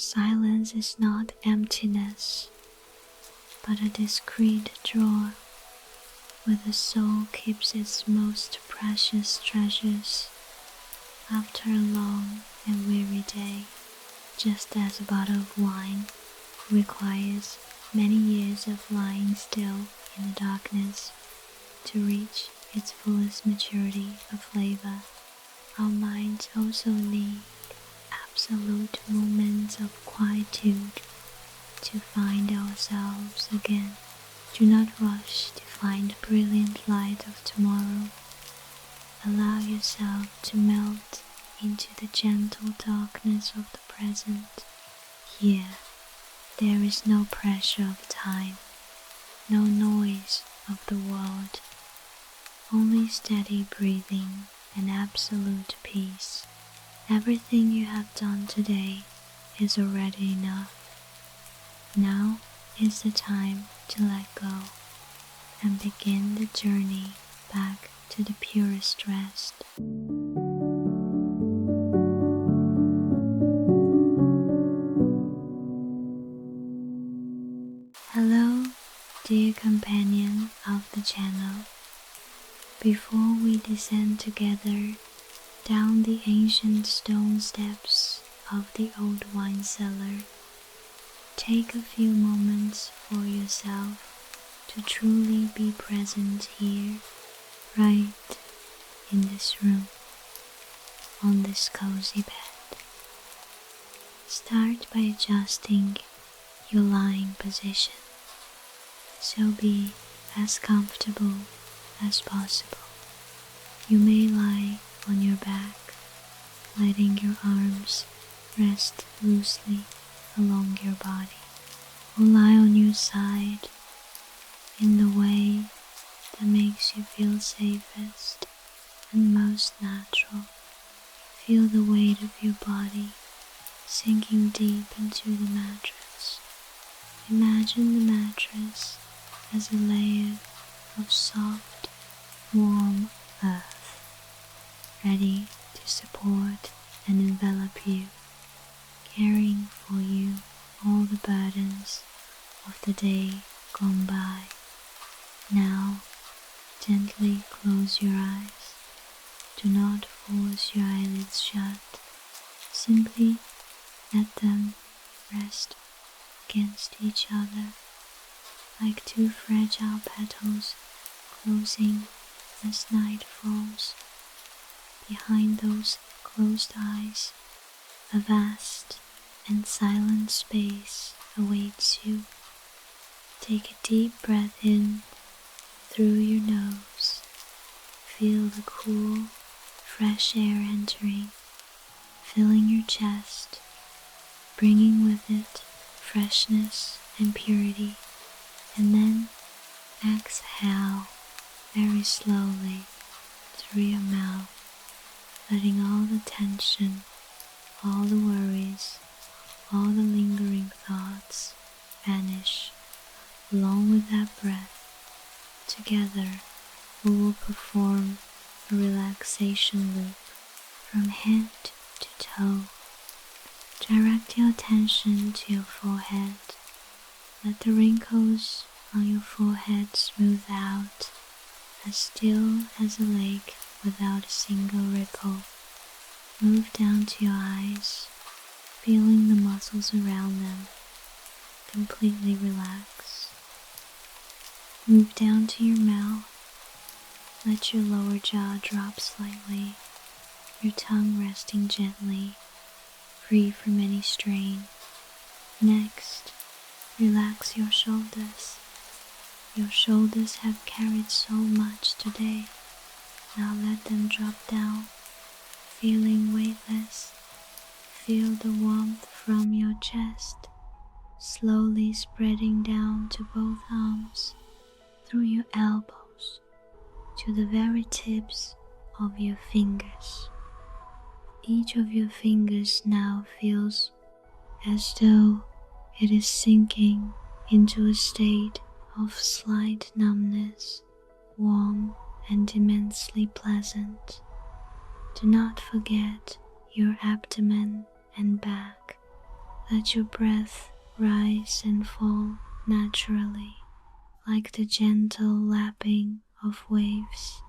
Silence is not emptiness, but a discreet drawer where the soul keeps its most precious treasures after a long and weary day, just as a bottle of wine requires many years of lying still in the darkness to reach its fullest maturity of flavor. Our minds also need absolute moments of quietude to find ourselves again. Do not rush to find the brilliant light of tomorrow. Allow yourself to melt into the gentle darkness of the present. Here, there is no pressure of time, no noise of the world, only steady breathing and absolute peace. Everything you have done today is already enough. Now is the time to let go and begin the journey back to the purest rest. Hello, dear companion of the channel. Before we descend together down the ancient stone steps of the old wine cellar, take a few moments for yourself to truly be present here, right in this room, on this cozy bed. Start by adjusting your lying position, so be as comfortable as possible. You may lie on your back, letting your arms rest loosely along your body, or lie on your side in the way that makes you feel safest and most natural. Feel the weight of your body sinking deep into the mattress. Imagine the mattress as a layer of soft, warm earth, ready to support and envelop you, carrying for you all the burdens of the day gone by. Now, gently close your eyes. Do not force your eyelids shut. Simply let them rest against each other like two fragile petals closing as night falls. Behind those closed eyes, a vast and silent space awaits you. Take a deep breath in through your nose. Feel the cool, fresh air entering, filling your chest, bringing with it freshness and purity. And then exhale very slowly through your mouth, letting all the tension, all the worries, all the lingering thoughts vanish along with that breath. Together, we will perform a relaxation loop from head to toe. Direct your attention to your forehead. Let the wrinkles on your forehead smooth out, as still as a lake without a single ripple. Move down to your eyes, feeling the muscles around them completely relax. Move down to your mouth. Let your lower jaw drop slightly, your tongue resting gently, free from any strain. Next, relax your shoulders. Your shoulders have carried so much today. Now let them drop down, feeling weightless. Feel the warmth from your chest, slowly spreading down to both arms, through your elbows, to the very tips of your fingers. Each of your fingers now feels as though it is sinking into a state of slight numbness, warm and immensely pleasant. Do not forget your abdomen and back. Let your breath rise and fall naturally, like the gentle lapping of waves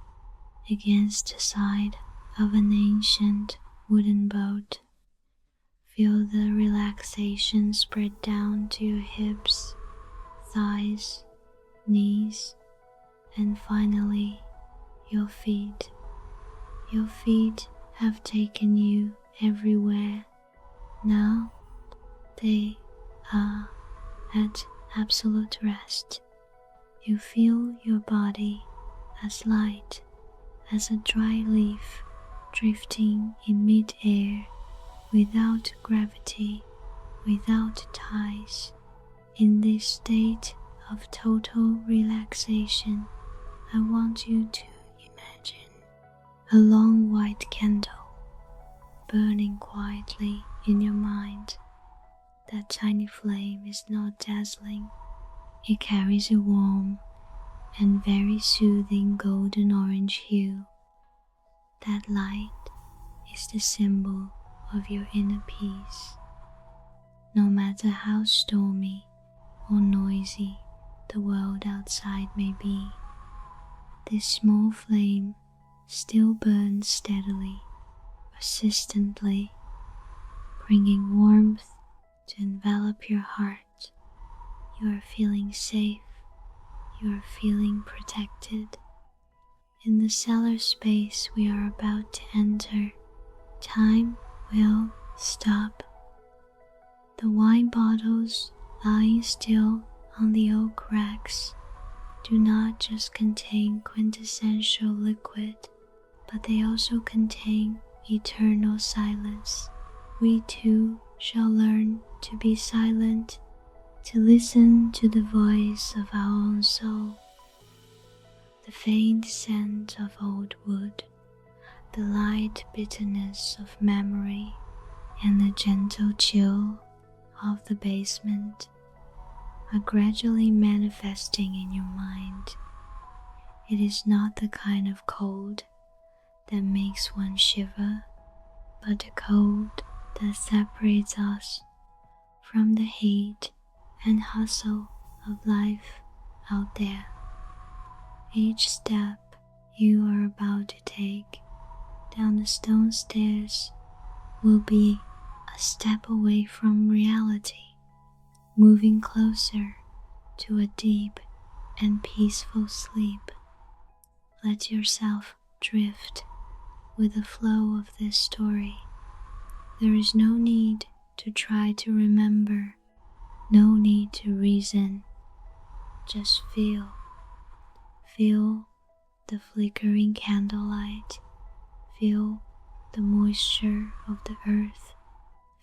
against the side of an ancient wooden boat. Feel the relaxation spread down to your hips, thighs, knees, and finally your feet. Your feet have taken you everywhere. Now they are at absolute rest. You feel your body as light as a dry leaf drifting in mid-air without gravity, without ties. In this state of total relaxation, I want you to imagine a long white candle burning quietly in your mind. That tiny flame is not dazzling. It carries a warm and very soothing golden orange hue. That light is the symbol of your inner peace. No matter how stormy or noisy the world outside may be, this small flame still burns steadily, persistently, bringing warmth to envelop your heart. You are feeling safe. You are feeling protected. In the cellar space we are about to enter, time will stop. The wine bottles lying still on the oak racks do not just contain quintessential liquid, but they also contain eternal silence. We too shall learn to be silent, to listen to the voice of our own soul. The faint scent of old wood, the light bitterness of memory, and the gentle chill of the basement are gradually manifesting in your mind. It is not the kind of cold that makes one shiver, but the cold that separates us from the heat and hustle of life out there. Each step you are about to take down the stone stairs will be a step away from reality, moving closer to a deep and peaceful sleep. Let yourself drift with the flow of this story. There is no need to try to remember, no need to reason. Just feel. Feel the flickering candlelight. Feel the moisture of the earth.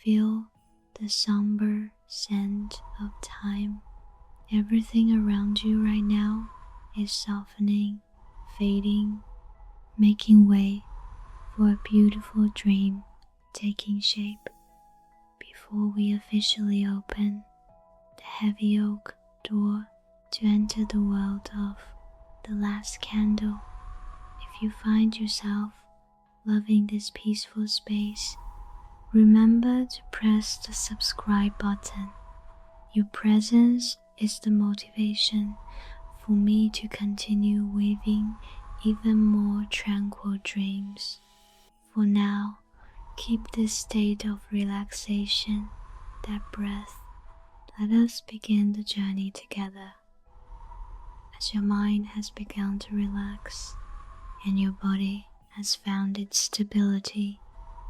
Feel the somber scent of time. Everything around you right now is softening, fading, making way for a beautiful dream taking shape. Before we officially open the heavy oak door to enter the world of the last candle, if you find yourself loving this peaceful space, remember to press the subscribe button. Your presence is the motivation for me to continue weaving even more tranquil dreams. For now, keep this state of relaxation, that breath. Let us begin the journey together. As your mind has begun to relax and your body has found its stability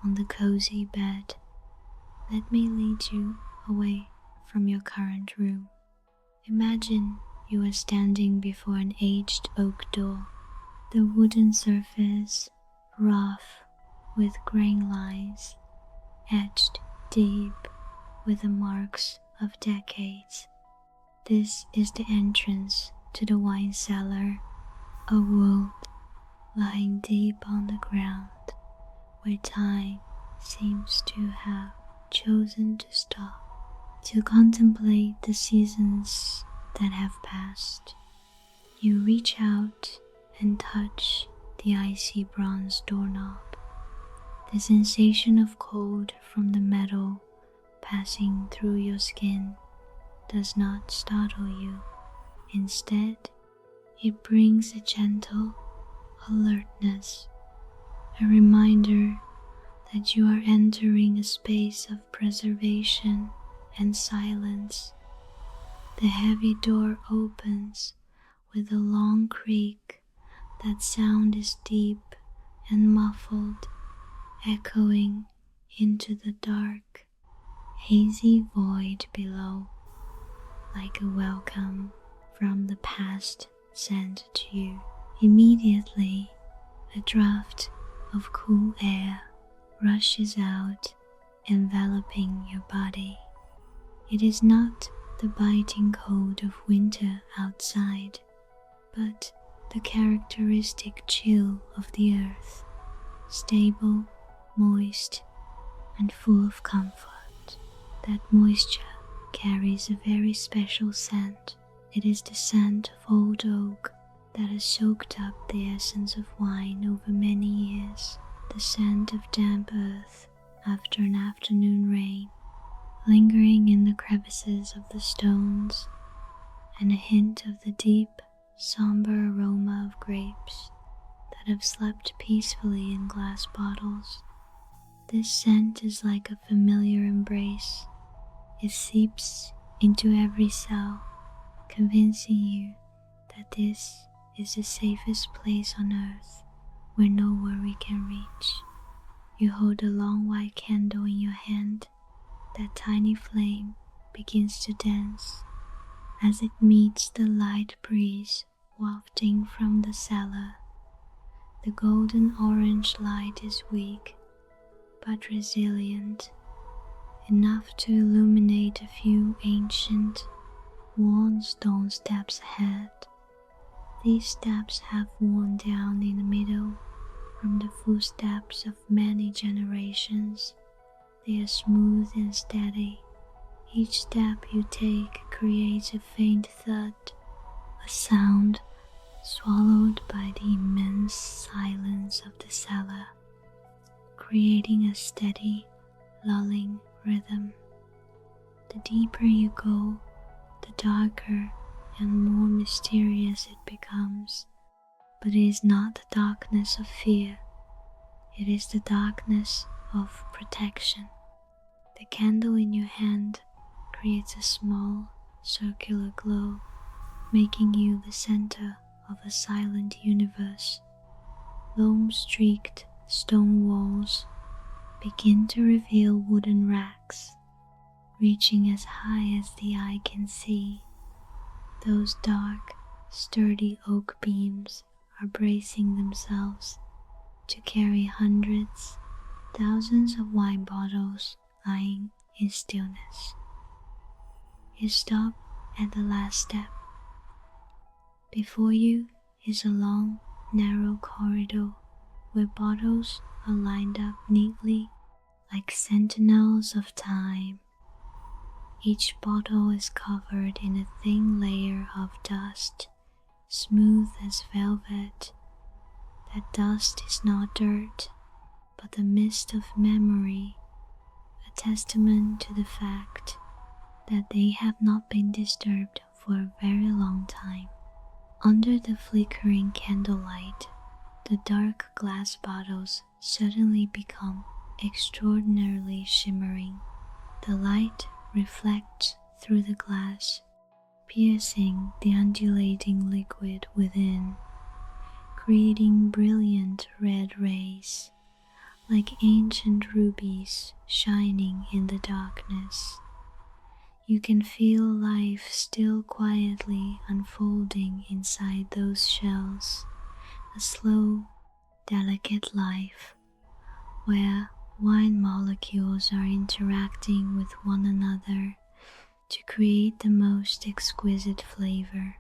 on the cozy bed, let me lead you away from your current room. Imagine you are standing before an aged oak door, the wooden surface rough with grain lines, etched deep with the marks of decades. This is the entrance to the wine cellar, a world lying deep on the ground where time seems to have chosen to stop, to contemplate the seasons that have passed. You reach out and touch the icy bronze doorknob. The sensation of cold from the metal passing through your skin does not startle you. Instead, it brings a gentle alertness, a reminder that you are entering a space of preservation and silence. The heavy door opens with a long creak. That sound is deep and muffled, echoing into the dark, hazy void below, like a welcome from the past sent to you. Immediately, a draft of cool air rushes out, enveloping your body. It is not the biting cold of winter outside, but the characteristic chill of the earth, stable, moist, and full of comfort. That moisture carries a very special scent. It is the scent of old oak that has soaked up the essence of wine over many years, the scent of damp earth after an afternoon rain, lingering in the crevices of the stones, and a hint of the deep, somber aroma of grapes that have slept peacefully in glass bottles. This scent is like a familiar embrace. It seeps into every cell, convincing you that this is the safest place on earth where no worry can reach. You hold a long white candle in your hand. That tiny flame begins to dance as it meets the light breeze wafting from the cellar. The golden orange light is weak but resilient, enough to illuminate a few ancient, worn stone steps ahead. These steps have worn down in the middle from the footsteps of many generations. They are smooth and steady. Each step you take creates a faint thud, a sound swallowed by the immense silence of the cellar, creating a steady, lulling rhythm. The deeper you go, the darker and more mysterious it becomes. But it is not the darkness of fear, it is the darkness of protection. The candle in your hand creates a small, circular glow, making you the center of a silent universe. Loam-streaked stone walls begin to reveal wooden racks, reaching as high as the eye can see. Those dark, sturdy oak beams are bracing themselves to carry hundreds, thousands of wine bottles lying in stillness. You stop at the last step. Before you is a long, narrow corridor where bottles are lined up neatly like sentinels of time. Each bottle is covered in a thin layer of dust, smooth as velvet. That dust is not dirt, but the mist of memory, a testament to the fact that they have not been disturbed for a very long time. Under the flickering candlelight, the dark glass bottles suddenly become extraordinarily shimmering. The light reflects through the glass, piercing the undulating liquid within, creating brilliant red rays, like ancient rubies shining in the darkness. You can feel life still quietly unfolding inside those shells, a slow, delicate life, where wine molecules are interacting with one another to create the most exquisite flavor.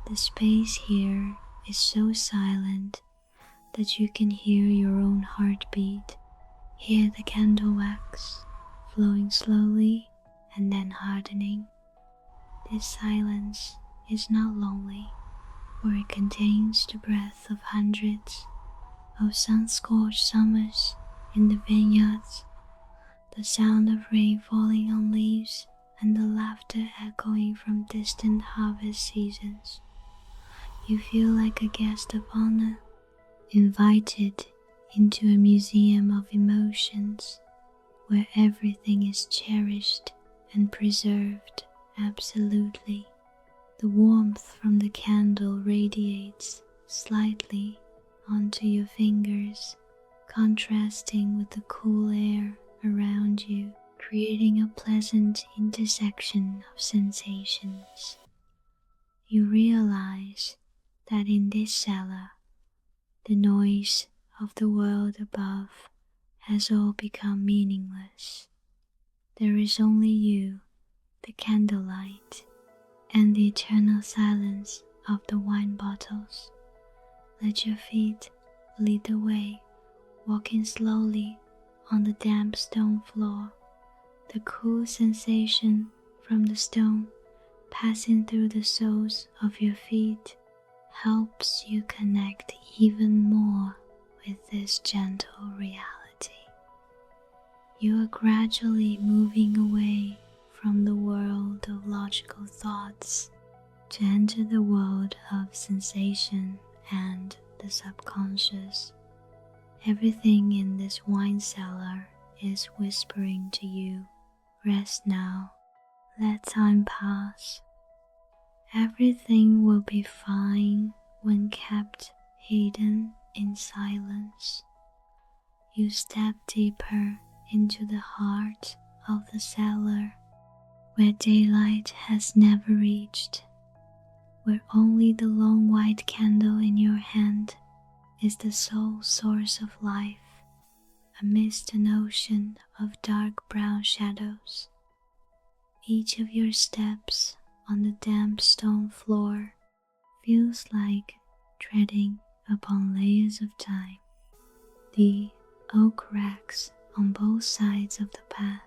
The space here is so silent that you can hear your own heartbeat, hear the candle wax flowing slowly and then hardening. This silence is not lonely, for it contains the breath of hundreds of sun-scorched summers in the vineyards, the sound of rain falling on leaves, and the laughter echoing from distant harvest seasons. You feel like a guest of honor, invited into a museum of emotions where everything is cherished and preserved absolutely. The warmth from the candle radiates slightly onto your fingers, contrasting with the cool air around you, creating a pleasant intersection of sensations. You realize that in this cellar, the noise of the world above has all become meaningless. There is only you, the candlelight, and the eternal silence of the wine bottles. Let your feet lead the way, walking slowly on the damp stone floor. The cool sensation from the stone passing through the soles of your feet helps you connect even more with this gentle reality. You are gradually moving away from the world of logical thoughts to enter the world of sensation and the subconscious. Everything in this wine cellar is whispering to you, rest now, let time pass. Everything will be fine when kept hidden in silence. You step deeper into the heart of the cellar, where daylight has never reached, where only the long white candle in your hand is the sole source of life, amidst an ocean of dark brown shadows. Each of your steps on the damp stone floor feels like treading upon layers of time. The oak racks on both sides of the path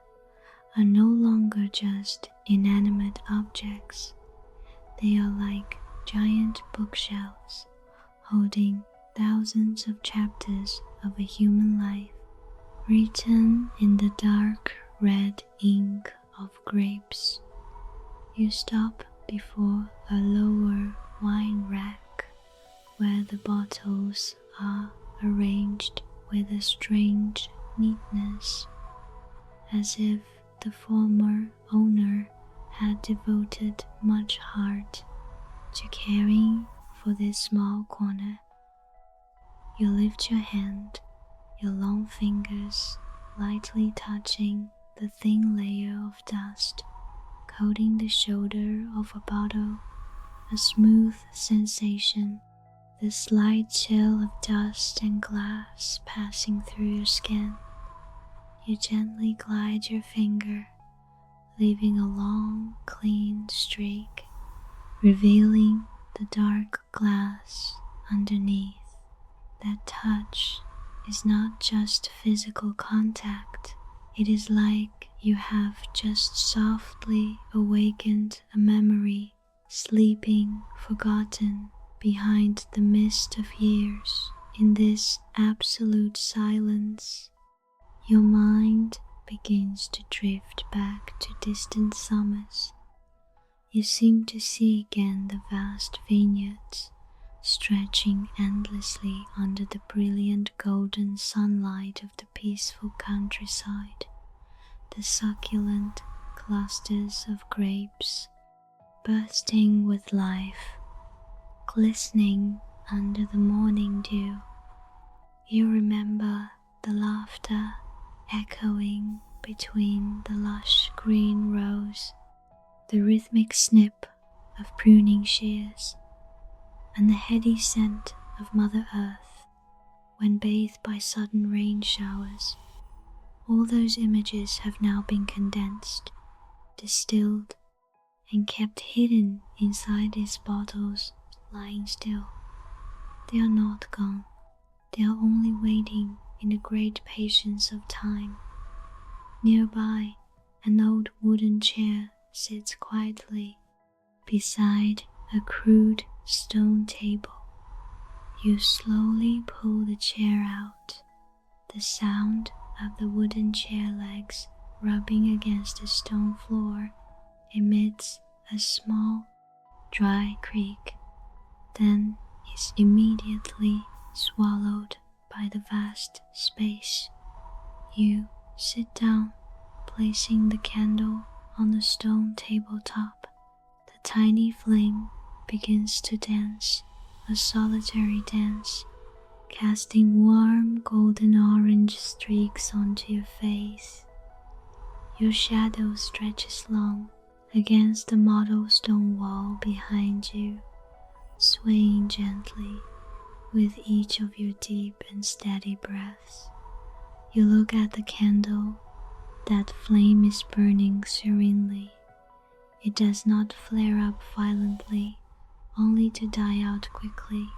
are no longer just inanimate objects. They are like giant bookshelves holding thousands of chapters of a human life, written in the dark red ink of grapes. You stop before a lower wine rack where the bottles are arranged with a strange neatness, as if the former owner had devoted much heart to caring for this small corner. You lift your hand, your long fingers lightly touching the thin layer of dust coating the shoulder of a bottle, a smooth sensation, the slight chill of dust and glass passing through your skin. You gently glide your finger, leaving a long, clean streak, revealing the dark glass underneath. That touch is not just physical contact, it is like you have just softly awakened a memory, sleeping forgotten behind the mist of years. In this absolute silence, your mind begins to drift back to distant summers. You seem to see again the vast vineyards stretching endlessly under the brilliant golden sunlight of the peaceful countryside, the succulent clusters of grapes bursting with life, glistening under the morning dew. You remember the laughter echoing between the lush green rows, the rhythmic snip of pruning shears, and the heady scent of Mother Earth when bathed by sudden rain showers. All those images have now been condensed, distilled, and kept hidden inside these bottles, lying still. They are not gone. They are only waiting in the great patience of time. Nearby, an old wooden chair sits quietly beside a crude stone table. You slowly pull the chair out. The sound of the wooden chair legs rubbing against the stone floor emits a small, dry creak, then is immediately swallowed by the vast space. You sit down, placing the candle on the stone tabletop. The tiny flame begins to dance, a solitary dance, casting warm golden orange streaks onto your face. Your shadow stretches long against the mottled stone wall behind you, swaying gently with each of your deep and steady breaths. You look at the candle. That flame is burning serenely. It does not flare up violently, only to die out quickly.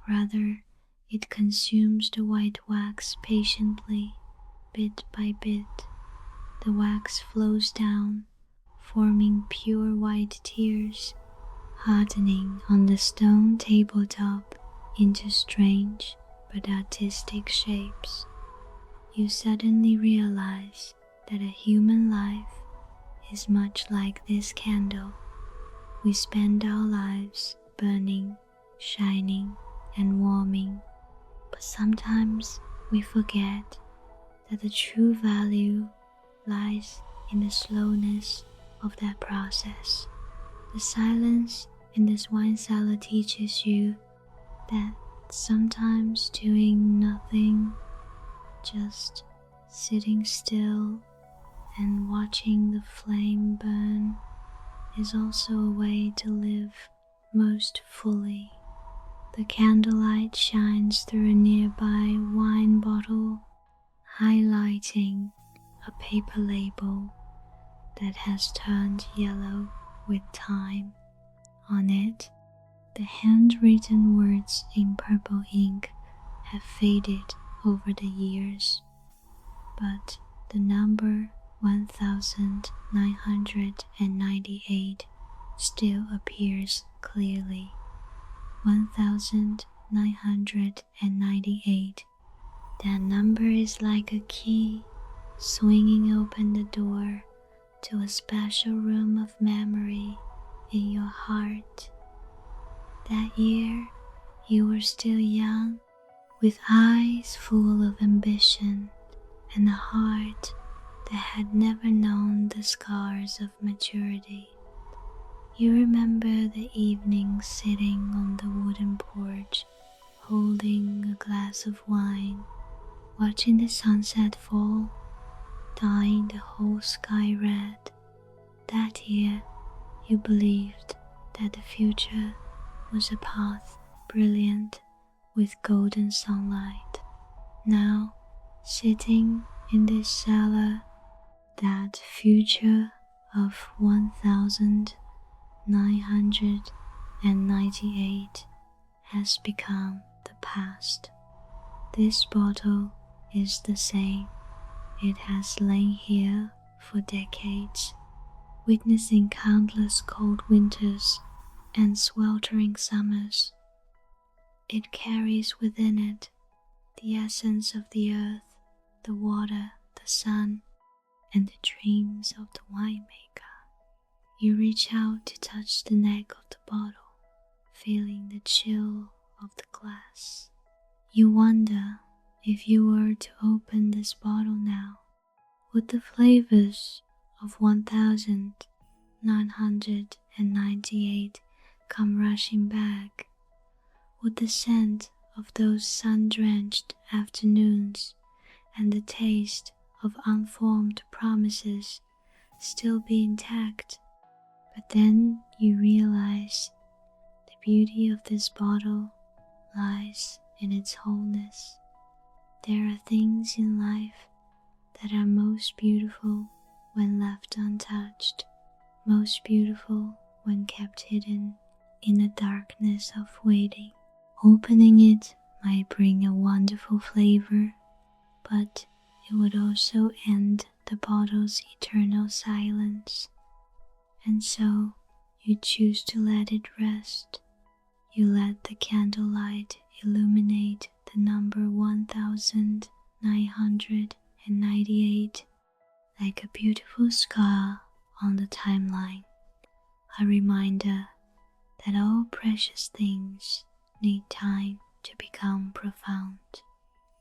Rather, it consumes the white wax patiently, bit by bit. The wax flows down, forming pure white tears, hardening on the stone tabletop into strange but artistic shapes. You suddenly realize that a human life is much like this candle. We spend our lives burning, shining, and warming, but sometimes we forget that the true value lies in the slowness of that process. The silence in this wine cellar teaches you that sometimes doing nothing, just sitting still and watching the flame burn, is also a way to live most fully. The candlelight shines through a nearby wine bottle, highlighting a paper label that has turned yellow with time. On it, the handwritten words in purple ink have faded over the years, but the number 1998 still appears clearly. 1998. That number is like a key swinging open the door to a special room of memory in your heart. That year, you were still young, with eyes full of ambition and a heart that had never known the scars of maturity. You remember the evening sitting on the wooden porch, holding a glass of wine, watching the sunset fall, dyeing the whole sky red. That year, you believed that the future was a path brilliant with golden sunlight. Now, sitting in this cellar, that future of 1998 has become the past. This bottle is the same. It has lain here for decades, witnessing countless cold winters and sweltering summers. It carries within it the essence of the earth, the water, the sun, and the dreams of the winemaker. You reach out to touch the neck of the bottle, feeling the chill of the glass. You wonder, if you were to open this bottle now, would the flavors of 1998 come rushing back? Would the scent of those sun-drenched afternoons and the taste of unformed promises still be intact? But then you realize the beauty of this bottle lies in its wholeness. There are things in life that are most beautiful when left untouched, most beautiful when kept hidden in the darkness of waiting. Opening it might bring a wonderful flavor, but it would also end the bottle's eternal silence. And so you choose to let it rest. You let the candlelight illuminate the number 1998, like a beautiful scar on the timeline, a reminder that all precious things need time to become profound.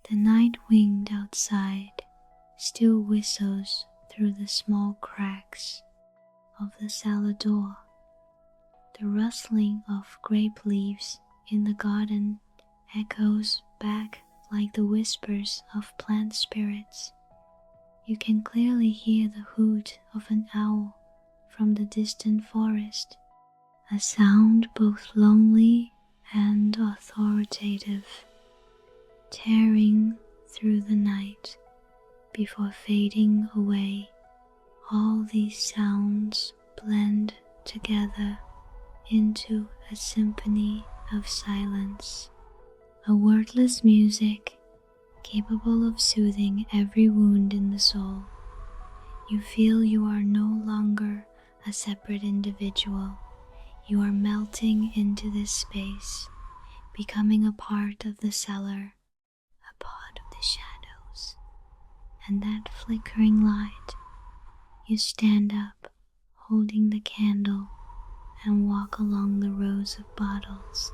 The night wind outside still whistles through the small cracks of the cellar door. The rustling of grape leaves in the garden echoes back like the whispers of plant spirits. You can clearly hear the hoot of an owl from the distant forest, a sound both lonely and authoritative, tearing through the night before fading away. All these sounds blend together into a symphony of silence, a wordless music capable of soothing every wound in the soul. You feel you are no longer a separate individual. You are melting into this space, becoming a part of the cellar, a part of the shadows, and that flickering light. You stand up, holding the candle, and walk along the rows of bottles,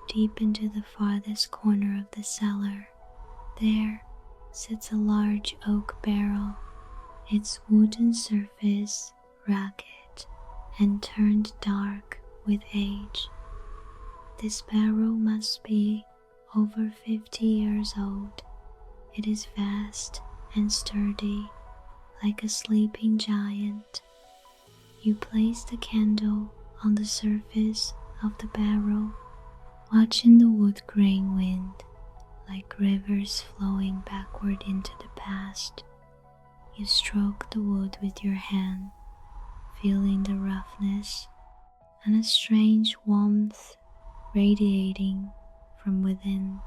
deep into the farthest corner of the cellar. There sits a large oak barrel, its wooden surface rugged and turned dark with age. This barrel must be over 50 years old. It is vast and sturdy, like a sleeping giant. You place the candle on the surface of the barrel, watching the wood grain wind like rivers flowing backward into the past. You stroke the wood with your hand, feeling the roughness and a strange warmth radiating from within.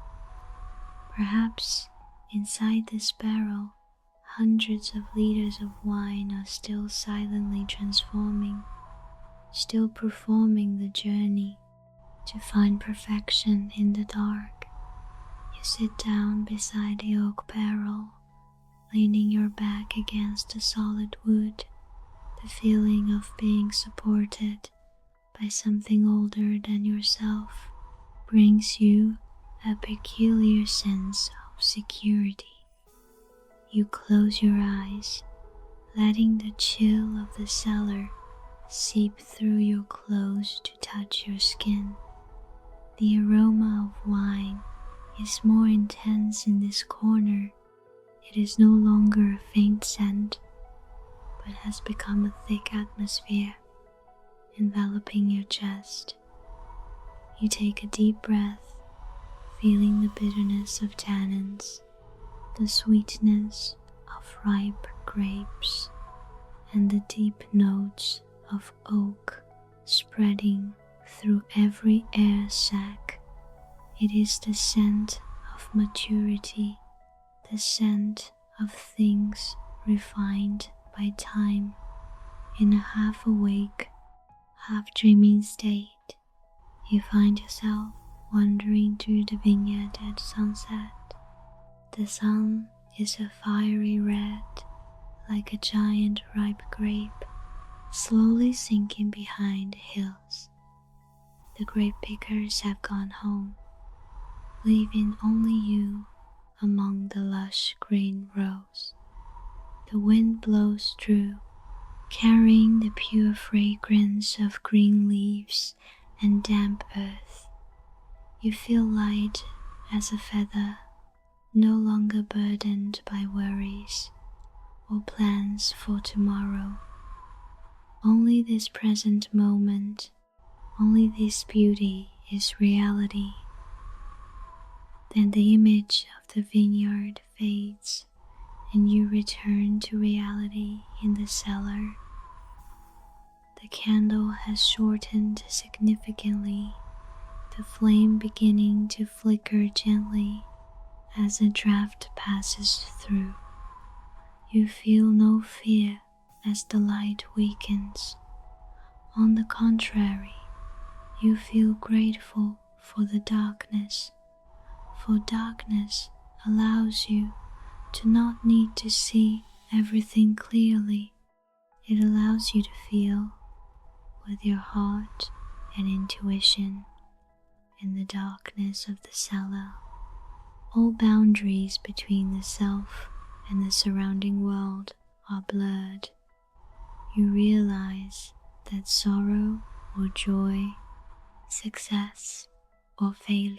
Perhaps inside this barrel, hundreds of liters of wine are still silently transforming, still performing the journey to find perfection in the dark. You sit down beside the oak barrel, leaning your back against the solid wood. The feeling of being supported by something older than yourself brings you a peculiar sense of security. You close your eyes, letting the chill of the cellar seep through your clothes to touch your skin. The aroma of wine is more intense in this corner. It is no longer a faint scent, but has become a thick atmosphere, enveloping your chest. You take a deep breath, feeling the bitterness of tannins, the sweetness of ripe grapes, and the deep notes of oak spreading through every air sac. It is the scent of maturity, the scent of things refined by time. In a half-awake, half-dreaming state, you find yourself wandering through the vineyard at sunset. The sun is a fiery red, like a giant ripe grape, slowly sinking behind the hills. The grape pickers have gone home, leaving only you among the lush green rows. The wind blows through, carrying the pure fragrance of green leaves and damp earth. You feel light as a feather, no longer burdened by worries or plans for tomorrow. Only this present moment, only this beauty is reality. Then the image of the vineyard fades, and you return to reality in the cellar. The candle has shortened significantly, the flame beginning to flicker gently as a draft passes through. You feel no fear as the light weakens. On the contrary, you feel grateful for the darkness, for darkness allows you to not need to see everything clearly. It allows you to feel with your heart and intuition in the darkness of the cellar. All boundaries between the self and the surrounding world are blurred. You realize that sorrow or joy, success or failure,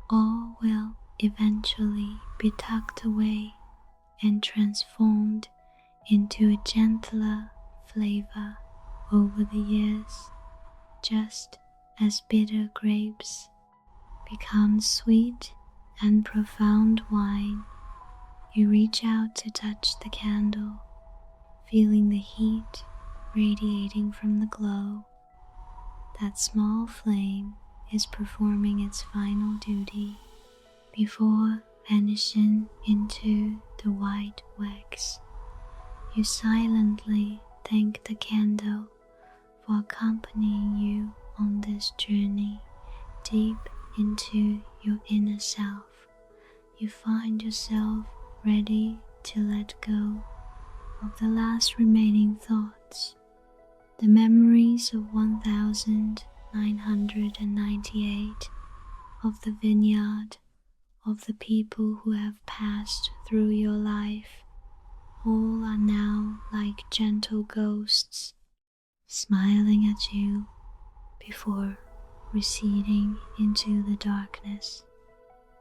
all will eventually be tucked away and transformed into a gentler flavor over the years, just as bitter grapes become sweet and profound wine. You reach out to touch the candle, feeling the heat radiating from the glow. That small flame is performing its final duty before vanishing into the white wax. You silently thank the candle for accompanying you on this journey deep into your inner self. You find yourself ready to let go of the last remaining thoughts, the memories of 1998, of the vineyard, of the people who have passed through your life. All are now like gentle ghosts, smiling at you before receding into the darkness,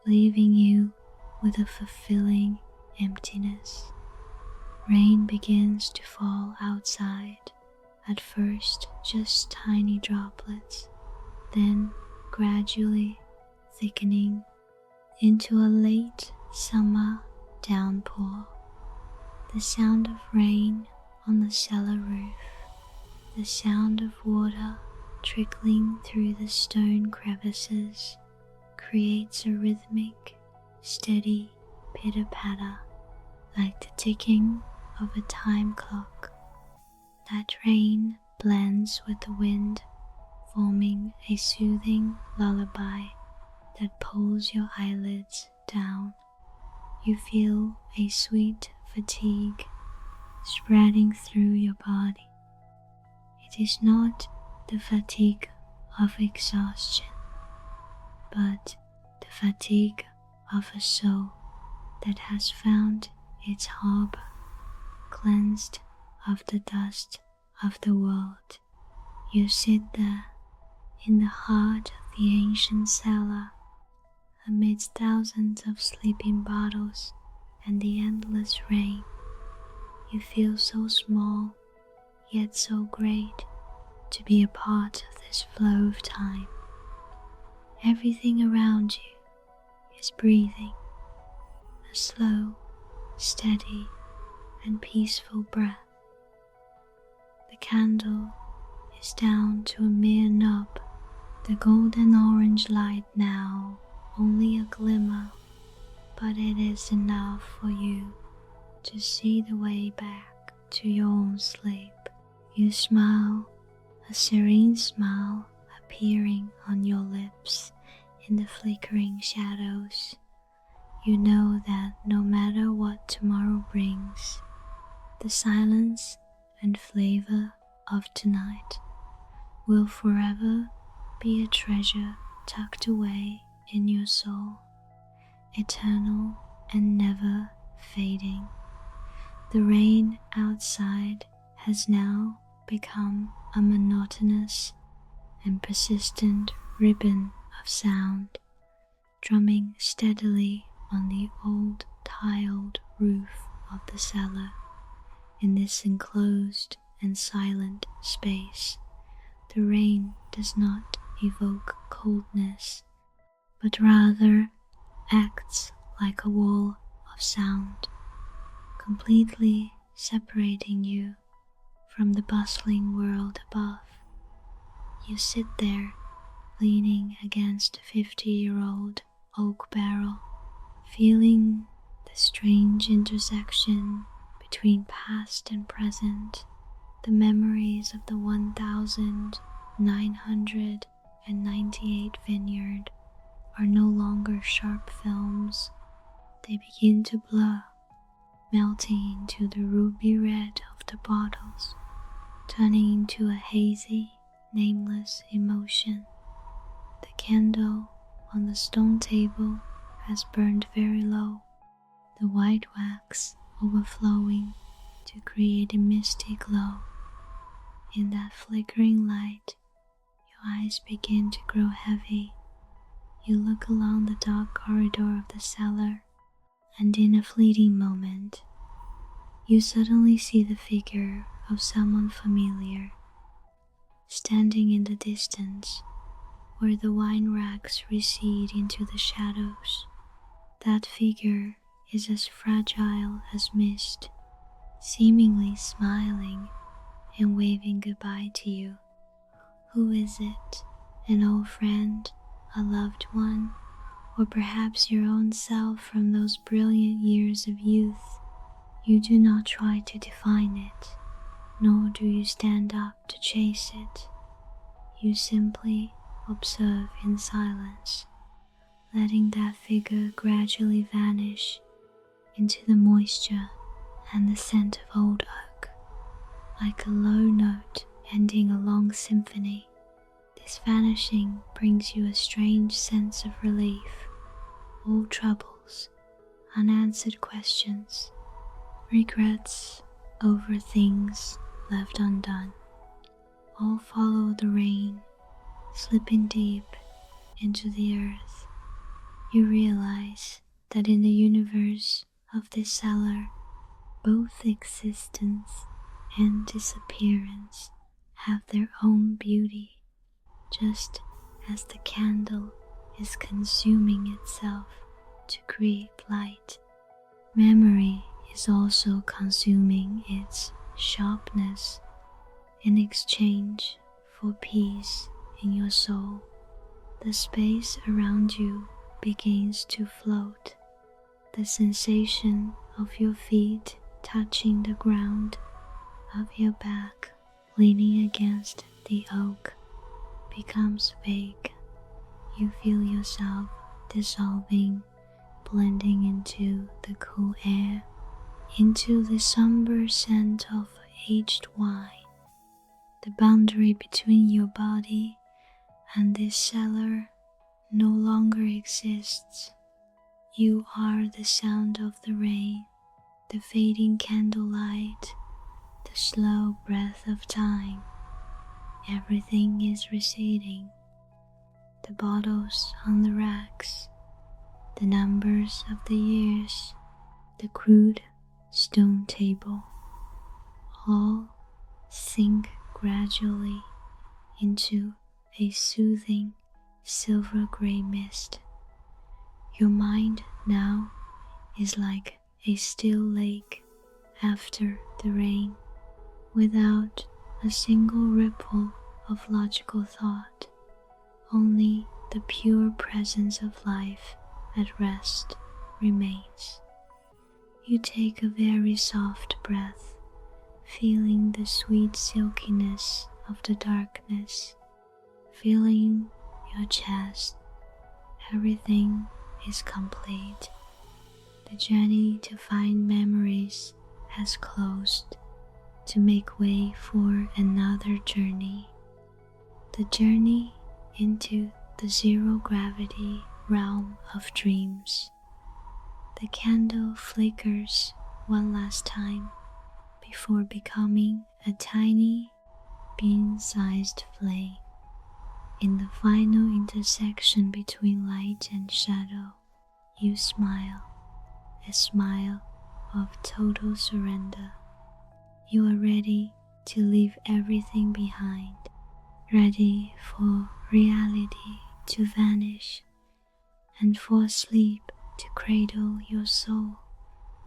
leaving you with a fulfilling emptiness. Rain begins to fall outside, at first just tiny droplets, then gradually thickening into a late summer downpour. The sound of rain on the cellar roof, the sound of water trickling through the stone crevices, creates a rhythmic, steady pitter-patter like the ticking of a time clock. That rain blends with the wind, forming a soothing lullaby that pulls your eyelids down. You feel a sweet fatigue spreading through your body. It is not the fatigue of exhaustion, but the fatigue of a soul that has found its harbor, cleansed of the dust of the world. You sit there in the heart of the ancient cellar, amidst thousands of sleeping bottles and the endless rain. You feel so small, yet so great to be a part of this flow of time. Everything around you is breathing, a slow, steady, and peaceful breath. The candle is down to a mere knob, the golden orange light now only a glimmer, but it is enough for you to see the way back to your own sleep. You smile, a serene smile appearing on your lips in the flickering shadows. You know that no matter what tomorrow brings, the silence and flavor of tonight will forever be a treasure tucked away in your soul, eternal and never fading. The rain outside has now become a monotonous and persistent ribbon of sound, drumming steadily on the old tiled roof of the cellar. In this enclosed and silent space, the rain does not evoke coldness, but rather acts like a wall of sound, completely separating you from the bustling world above. You sit there, leaning against a 50-year-old oak barrel, feeling the strange intersection between past and present. The memories of the 1998 vineyard are no longer sharp films. They begin to blur, melting into the ruby red of the bottles, turning into a hazy, nameless emotion. The candle on the stone table has burned very low, the white wax overflowing to create a misty glow. In that flickering light, your eyes begin to grow heavy. You look along the dark corridor of the cellar, and in a fleeting moment, you suddenly see the figure of someone familiar, standing in the distance where the wine racks recede into the shadows. That figure is as fragile as mist, seemingly smiling and waving goodbye to you. Who is it? An old friend? A loved one? Or perhaps your own self from those brilliant years of youth? You do not try to define it, nor do you stand up to chase it. You simply observe in silence, letting that figure gradually vanish into the moisture and the scent of old oak. Like a low note ending a long symphony, this vanishing brings you a strange sense of relief. Old troubles, unanswered questions, regrets over things left undone, all follow the rain, slipping deep into the earth. You realize that in the universe of this cellar, both existence and disappearance have their own beauty, just as the candle is consuming itself to create light. Memory is also consuming its sharpness in exchange for peace in your soul. The space around you begins to float. The sensation of your feet touching the ground, of your back leaning against the oak, becomes vague. You feel yourself dissolving, blending into the cool air, into the somber scent of aged wine. The boundary between your body and this cellar no longer exists. You are the sound of the rain, the fading candlelight, the slow breath of time. Everything is receding. The bottles on the racks, the numbers of the years, the crude stone table, all sink gradually into a soothing silver-gray mist. Your mind now is like a still lake after the rain, without a single ripple of logical thought, only the pure presence of life at rest remains. You take a very soft breath, feeling the sweet silkiness of the darkness, filling your chest. Everything is complete. The journey to find memories has closed to make way for another journey. The journey into the zero-gravity realm of dreams. The candle flickers one last time before becoming a tiny, bean-sized flame. In the final intersection between light and shadow, you smile, a smile of total surrender. You are ready to leave everything behind, ready for reality to vanish, and for sleep to cradle your soul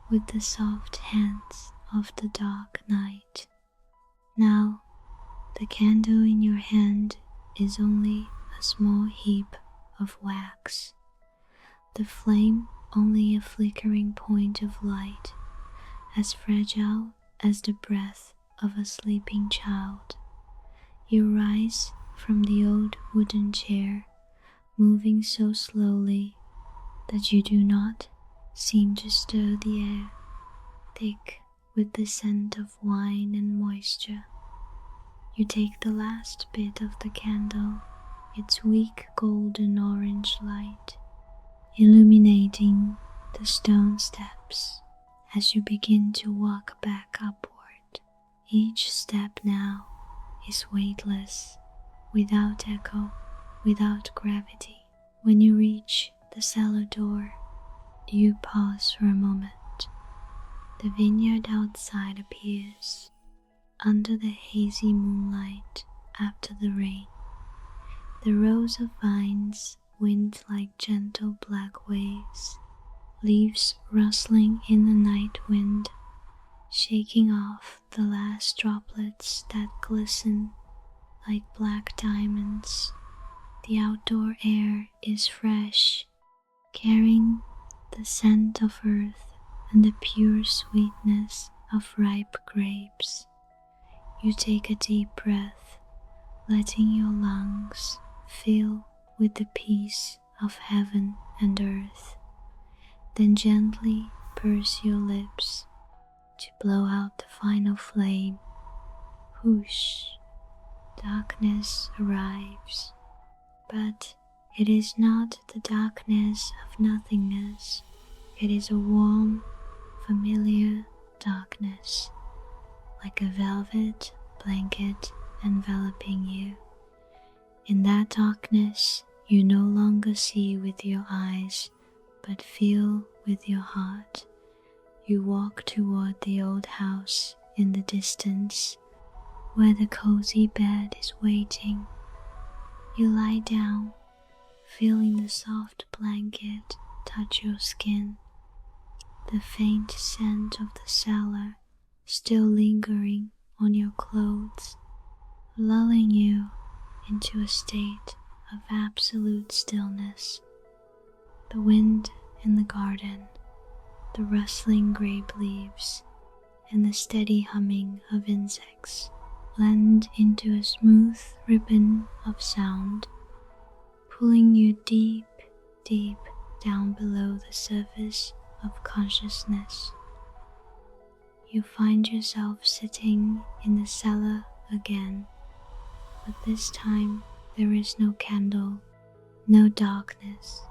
with the soft hands of the dark night. Now, the candle in your hand is only a small heap of wax, the flame only a flickering point of light, as fragile as the breath of a sleeping child. You rise from the old wooden chair, moving so slowly that you do not seem to stir the air. thick with the scent of wine and moisture. You take the last bit of the candle, its weak golden orange light illuminating the stone steps as you begin to walk back upward. Each step now is weightless, without echo, without gravity. When you reach the cellar door, you pause for a moment. The vineyard outside appears under the hazy moonlight after the rain. The rows of vines wind like gentle black waves, leaves rustling in the night wind, shaking off the last droplets that glisten like black diamonds. The outdoor air is fresh, carrying the scent of earth and the pure sweetness of ripe grapes. You take a deep breath, letting your lungs fill with the peace of heaven and earth, then gently purse your lips to blow out the final flame. Whoosh, darkness arrives, but it is not the darkness of nothingness. It is a warm, familiar darkness, like a velvet blanket enveloping you. In that darkness, you no longer see with your eyes, but feel with your heart. You walk toward the old house in the distance, where the cozy bed is waiting. You lie down, feeling the soft blanket touch your skin, the faint scent of the cellar still lingering on your clothes, lulling you into a state of absolute stillness. The wind in the garden, the rustling grape leaves, and the steady humming of insects blend into a smooth ribbon of sound, pulling you deep, deep down below the surface of consciousness. You find yourself sitting in the cellar again, but this time there is no candle, no darkness,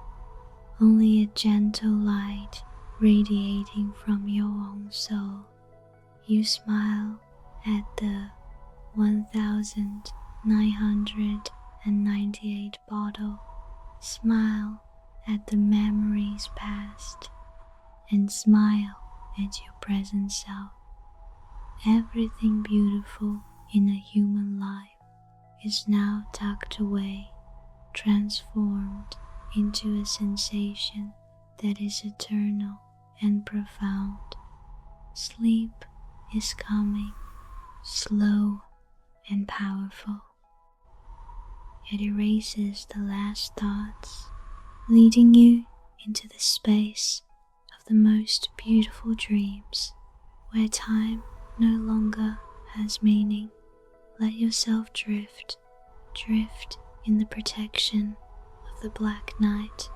only a gentle light radiating from your own soul. You smile at the 1998 bottle, smile at the memories past, and smile at your present self. Everything beautiful in a human life is now tucked away, transformed into a sensation that is eternal and profound. Sleep is coming, slow and powerful. It erases the last thoughts, leading you into the space of the most beautiful dreams, where time no longer has meaning. Let yourself drift, drift in the protection of the black night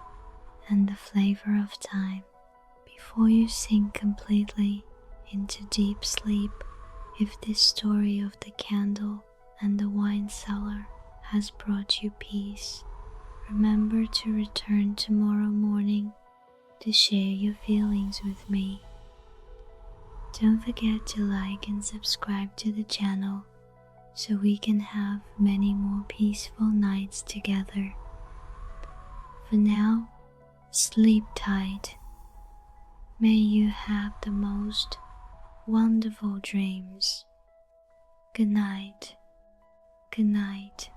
and the flavor of time. Before you sink completely into deep sleep, if this story of the candle and the wine cellar has brought you peace, remember to return tomorrow morning to share your feelings with me. Don't forget to like and subscribe to the channel so we can have many more peaceful nights together. For now, sleep tight. May you have the most wonderful dreams. Good night. Good night.